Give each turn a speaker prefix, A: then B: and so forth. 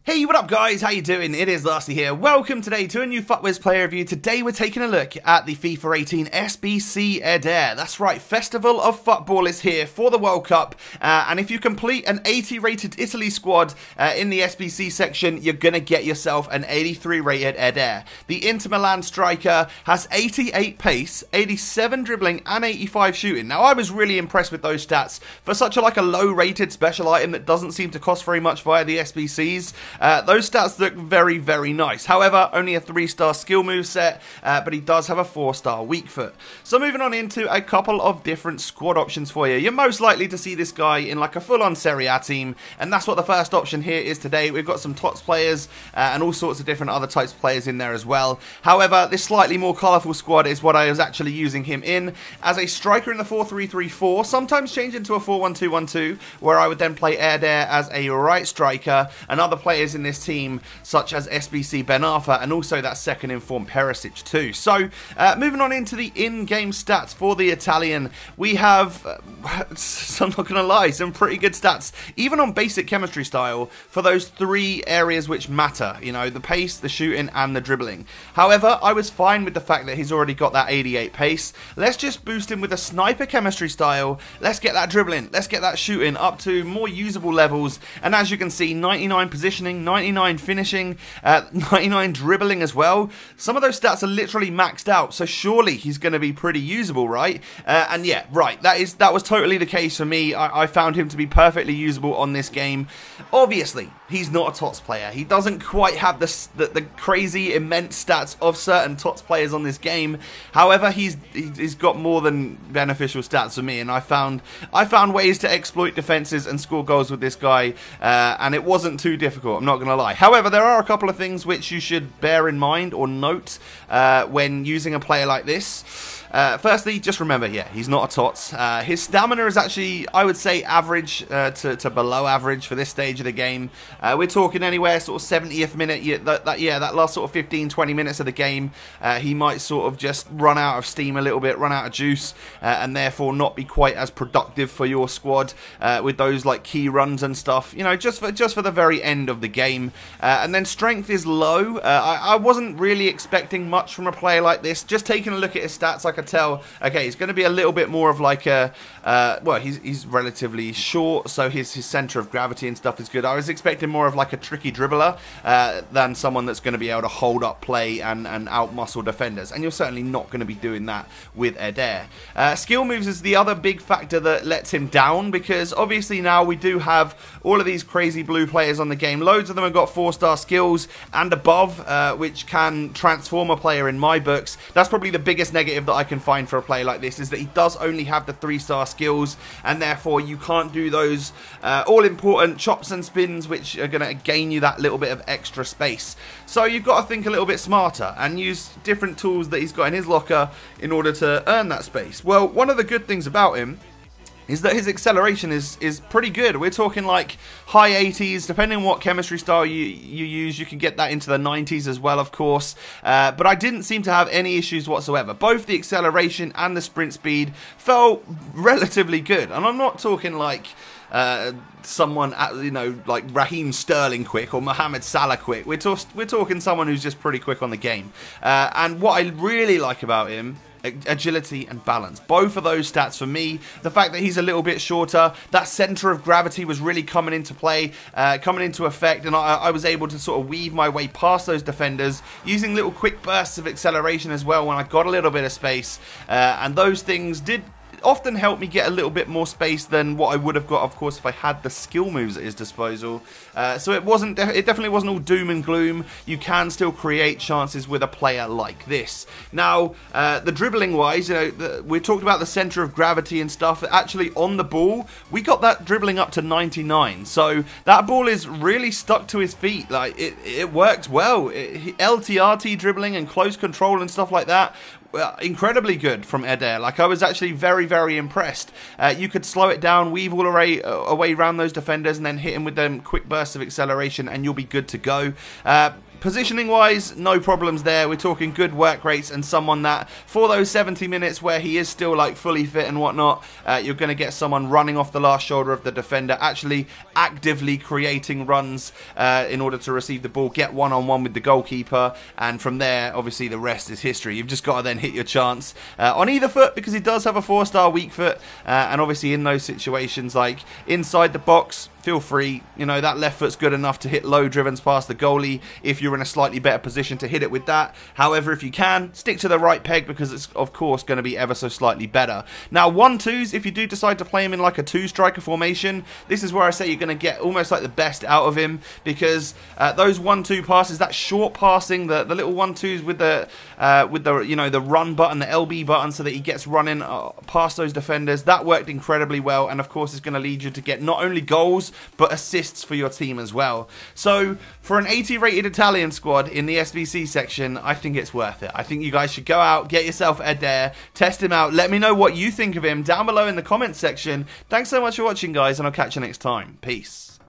A: Hey, what up guys? How you doing? It is Lasty here. Welcome today to a new FUTWIZ player review. Today we're taking a look at the FIFA 18 Sbc Eder. That's right, Festival of Football is here for the World Cup. And if you complete an 80 rated Italy squad in the Sbc section, you're going to get yourself an 83 rated Eder. The Inter Milan striker has 88 pace, 87 dribbling and 85 shooting. Now I was really impressed with those stats for such a low rated special item that doesn't seem to cost very much via the SBCs. Those stats look very, very nice. However, only a 3-star skill move set, but he does have a 4-star weak foot. So moving on into a couple of different squad options for you. You're most likely to see this guy in like a full-on Serie A team, and that's what the first option here is today. We've got some TOTS players and all sorts of different other types of players in there as well. However, this slightly more colourful squad is what I was actually using him in as a striker in the 4-3-3-4, sometimes change into a 4-1-2-1-2, where I would then play Eder as a right striker, and other players in this team such as Sbc Ben Arfa and also that second informed Perisic too. So moving on into the in-game stats for the Italian, we have I'm not gonna lie, some pretty good stats even on basic chemistry style for those three areas which matter, you know, the pace, the shooting and the dribbling. However, I was fine with the fact that he's already got that 88 pace. Let's just boost him with a sniper chemistry style. Let's get that dribbling, let's get that shooting up to more usable levels, and as you can see, 99 positioning, 99 finishing, 99 dribbling as well. Some of those stats are literally maxed out, so surely he's going to be pretty usable, right? And yeah, right, that was totally the case for me. I found him to be perfectly usable on this game. Obviously, he's not a TOTS player. He doesn't quite have the crazy, immense stats of certain TOTS players on this game. However, he's got more than beneficial stats for me, and I found ways to exploit defenses and score goals with this guy, and it wasn't too difficult, I'm not going to lie. However, there are a couple of things which you should bear in mind or note when using a player like this. Firstly, just remember, yeah, he's not a TOTS. His stamina is actually, I would say, average to below average for this stage of the game. We're talking anywhere sort of 70th minute, that last sort of 15-20 minutes of the game, he might sort of just run out of steam a little bit, run out of juice, and therefore not be quite as productive for your squad with those like key runs and stuff, you know, just for the very end of the game. And then strength is low. I wasn't really expecting much from a player like this. Just taking a look at his stats, I could tell, okay, he's going to be a little bit more of like a, well, he's relatively short, so his center of gravity and stuff is good. I was expecting more of like a tricky dribbler than someone that's going to be able to hold up play and out-muscle defenders, and you're certainly not going to be doing that with Eder. Skill moves is the other big factor that lets him down, because obviously now we do have all of these crazy blue players on the game. Loads of them have got 4-star skills and above, which can transform a player in my books. That's probably the biggest negative that I can find for a player like this, is that he does only have the 3-star skills, and therefore you can't do those all-important chops and spins which are going to gain you that little bit of extra space. So you've got to think a little bit smarter and use different tools that he's got in his locker in order to earn that space. Well, one of the good things about him is that his acceleration is pretty good. We're talking like high 80s, depending on what chemistry style you use, you can get that into the 90s as well, of course. But I didn't seem to have any issues whatsoever. Both the acceleration and the sprint speed felt relatively good. And I'm not talking like someone, you know, like Raheem Sterling quick or Mohamed Salah quick. We're talking someone who's just pretty quick on the game. And what I really like about him, agility and balance. Both of those stats for me. The fact that he's a little bit shorter, that center of gravity was really coming into play, coming into effect, and I was able to sort of weave my way past those defenders using little quick bursts of acceleration as well when I got a little bit of space, and those things did often help me get a little bit more space than what I would have got, of course, if I had the skill moves at his disposal. So it definitely wasn't all doom and gloom. You can still create chances with a player like this. Now, the dribbling wise, you know, we talked about the center of gravity and stuff. Actually, on the ball, we got that dribbling up to 99. So that ball is really stuck to his feet. Like it works well. LTRT dribbling and close control and stuff like that, incredibly good from Eder. Like, I was actually very, very impressed. You could slow it down, weave all away around those defenders, and then hit him with them quick bursts of acceleration, and you'll be good to go. positioning wise, no problems there. We're talking good work rates and someone that for those 70 minutes where he is still like fully fit and whatnot, you're going to get someone running off the last shoulder of the defender, actually actively creating runs in order to receive the ball, get one-on-one with the goalkeeper, and from there obviously the rest is history. You've just got to then hit your chance on either foot, because he does have a 4-star weak foot, and obviously in those situations like inside the box, feel free, you know, that left foot's good enough to hit low drivens past the goalie if you're in a slightly better position to hit it with that. However, if you can, stick to the right peg, because it's of course going to be ever so slightly better. Now 1-2s, if you do decide to play him in like a 2-striker formation, this is where I say you're going to get almost like the best out of him, because those 1-2 passes, that short passing, the little 1-2s with the you know, the run button, the LB button, so that he gets running past those defenders, that worked incredibly well, and of course it's going to lead you to get not only goals but assists for your team as well. So for an 80 rated Italian squad in the SBC section, I think it's worth it. I think you guys should go out, get yourself Eder, test him out, let me know what you think of him down below in the comments section. Thanks so much for watching, guys, and I'll catch you next time. Peace.